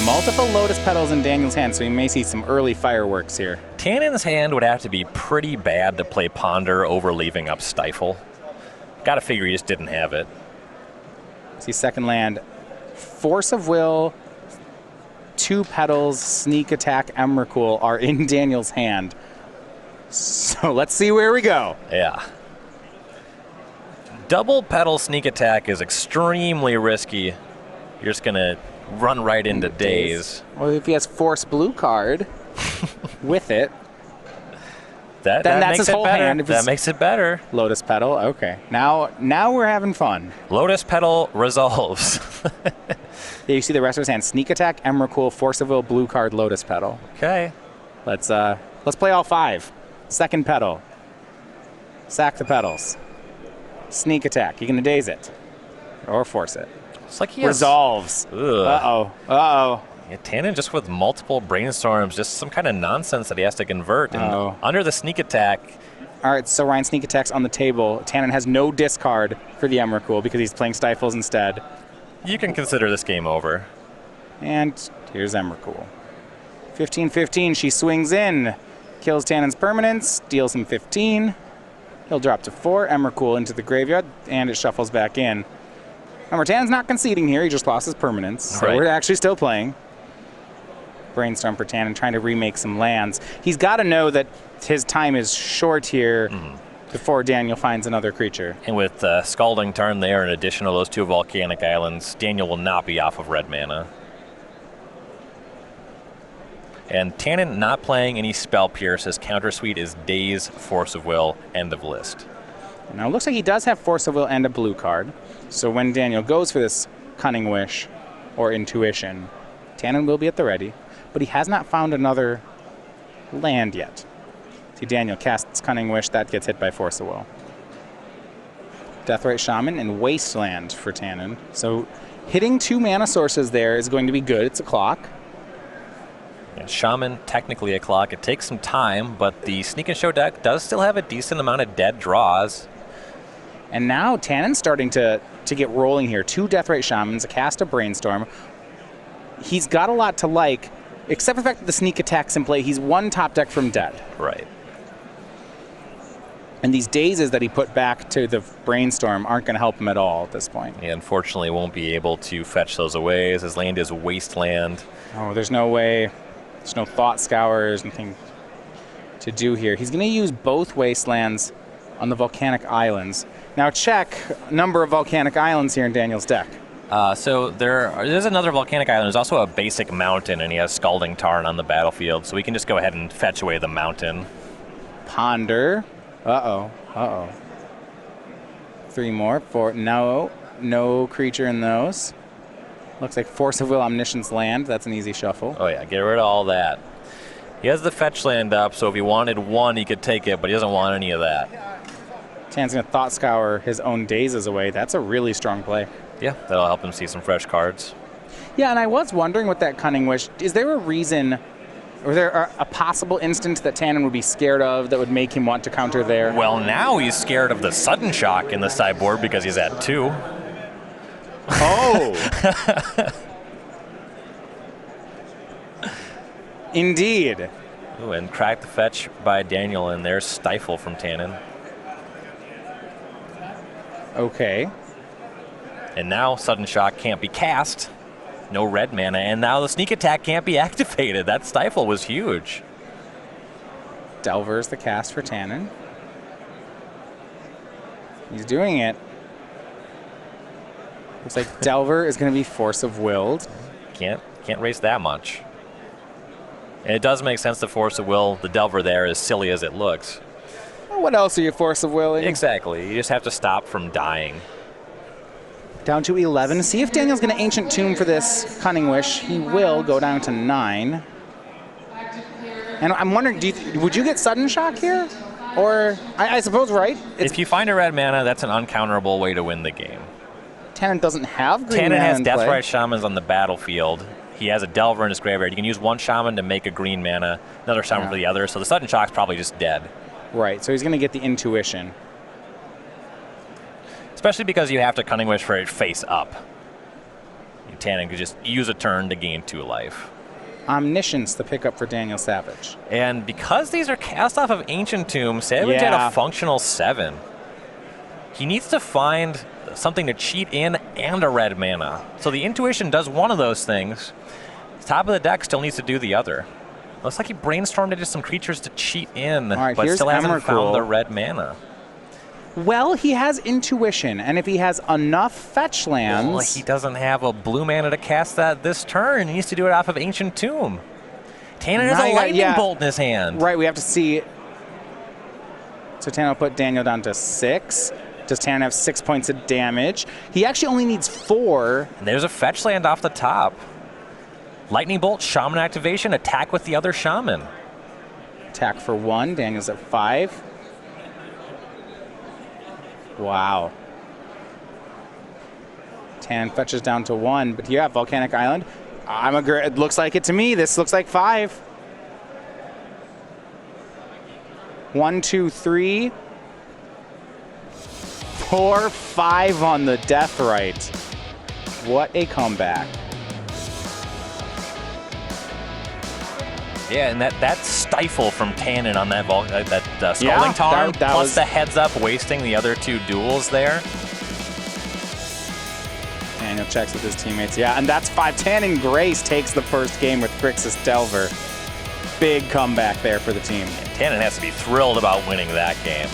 multiple Lotus Petals in Daniel's hand, so we may see some early fireworks here. Tannon's hand would have to be pretty bad to play Ponder over leaving up Stifle. Gotta figure he just didn't have it. See, second land, Force of Will, 2 Petals, Sneak Attack, Emrakul are in Daniel's hand. So let's see where we go. Yeah. Double Petal Sneak Attack is extremely risky. You're just gonna run right into Daze. Well, if he has Force Blue card with it, then that's makes his it whole better. hand. That makes it better. Lotus Petal, okay. Now we're having fun. Lotus Petal resolves. Yeah, you see the rest of his hand: Sneak Attack, Emrakul, Force of Will, Blue card, Lotus Petal. Okay. Let's play all 5. Second Petal. Sack the petals. Sneak Attack. You can Daze it or force it. It's like he has... Resolves. Ugh. Uh-oh. Uh-oh. Yeah, Tannon just with multiple brainstorms, just some kind of nonsense that he has to convert. And under the Sneak Attack... All right, so Ryan, Sneak Attack's on the table. Tannon has no discard for the Emrakul because he's playing Stifles instead. You can consider this game over. And here's Emrakul. 15-15, she swings in. Kills Tannon's permanents, deals him 15. He'll drop to 4, Emrakul into the graveyard, and it shuffles back in. Remember, Tannon's not conceding here. He just lost his permanents, so we're actually still playing. Brainstorm for Tannon, trying to remake some lands. He's got to know that his time is short here before Daniel finds another creature. And with Scalding Tarn there, in addition to those 2 volcanic islands, Daniel will not be off of red mana. And Tannon not playing any Spell Pierce. His counter suite is Daze, Force of Will, end of list. Now it looks like he does have Force of Will and a blue card. So when Daniel goes for this Cunning Wish or Intuition, Tannon will be at the ready. But he has not found another land yet. See, Daniel casts Cunning Wish. That gets hit by Force of Will. Deathrite Shaman and Wasteland for Tannon. So hitting 2 mana sources there is going to be good. It's a clock. Yeah, Shaman, technically a clock. It takes some time, but the Sneak and Show deck does still have a decent amount of dead draws. And now Tannon's starting to get rolling here. 2 Deathrite Shamans, a cast of Brainstorm. He's got a lot to like, except for the fact that the Sneak Attack's in play. He's 1 top deck from dead. Right. And these Dazes that he put back to the Brainstorm aren't going to help him at all at this point. He unfortunately won't be able to fetch those away, as his land is Wasteland. Oh, there's no way. There's no Thought Scours, nothing to do here. He's going to use both Wastelands on the Volcanic Islands. Now check number of Volcanic Islands here in Daniel's deck. So there's another Volcanic Island. There's also a basic mountain, and he has Scalding Tarn on the battlefield, so we can just go ahead and fetch away the mountain. Ponder. Uh-oh. Uh-oh. 3 more. 4. No creature in those. Looks like Force of Will, Omniscience land. That's an easy shuffle. Oh, yeah. Get rid of all that. He has the fetch land up, so if he wanted 1, he could take it, but he doesn't want any of that. Tannon's going to Thought Scour his own Dazes away. That's a really strong play. Yeah, that'll help him see some fresh cards. Yeah, and I was wondering with that Cunning Wish, is there a reason, or there a possible instance that Tannon would be scared of that would make him want to counter there? Well, now he's scared of the Sudden Shock in the sideboard because he's at 2. Oh! Indeed. Ooh, and crack the fetch by Daniel, and there's Stifle from Tannon. Okay. And now Sudden Shock can't be cast. No red mana, and now the Sneak Attack can't be activated. That Stifle was huge. Delver's the cast for Tannon. He's doing it. Looks like Delver is going to be Force of Willed. Can't race that much. And it does make sense to Force of Will. The Delver there, as silly as it looks. Well, what else are you Force of Willing? Exactly. You just have to stop from dying. Down to 11. See if Daniel's going to Ancient Tomb for this Cunning Wish. He will go down to 9. And I'm wondering, would you get Sudden Shock here? Or, I suppose, right? If you find a red mana, that's an uncounterable way to win the game. Tannon doesn't have green Tannon mana has in play. Deathrite Shamans on the battlefield. He has a Delver in his graveyard. You can use 1 Shaman to make a green mana, another Shaman for the other, so the Sudden Shock's probably just dead. Right, so he's going to get the Intuition. Especially because you have to Cunning Wish for it face up. Tannon could just use a turn to gain 2 life. Omniscience, the pickup for Daniel Savage. And because these are cast off of Ancient Tomb, Savage had a functional 7. He needs to find something to cheat in and a red mana. So the Intuition does one of those things. Top of the deck still needs to do the other. Looks like he brainstormed into some creatures to cheat in, but still hasn't found the red mana. Well, he has Intuition, and if he has enough fetch lands... Well, he doesn't have a blue mana to cast that this turn. He needs to do it off of Ancient Tomb. Tannon has a lightning bolt in his hand. Right, we have to see... So Tannon will put Daniel down to 6. Does Tannon have 6 points of damage? He actually only needs 4. And there's a fetch land off the top. Lightning bolt, shaman activation, attack with the other shaman. Attack for 1. Daniel's at 5. Wow. Tannon fetches down to 1, but yeah, Volcanic Island. It looks like it to me. This looks like 5. 1, 2, 3, 4, 5 on the death right. What a comeback. Yeah, and that stifle from Tannon on that Scalding Tarn, plus the heads up wasting the other 2 duels there. Daniel checks with his teammates. Yeah, and that's 5. Tannon Grace takes the first game with Grixis Delver. Big comeback there for the team. And Tannon has to be thrilled about winning that game.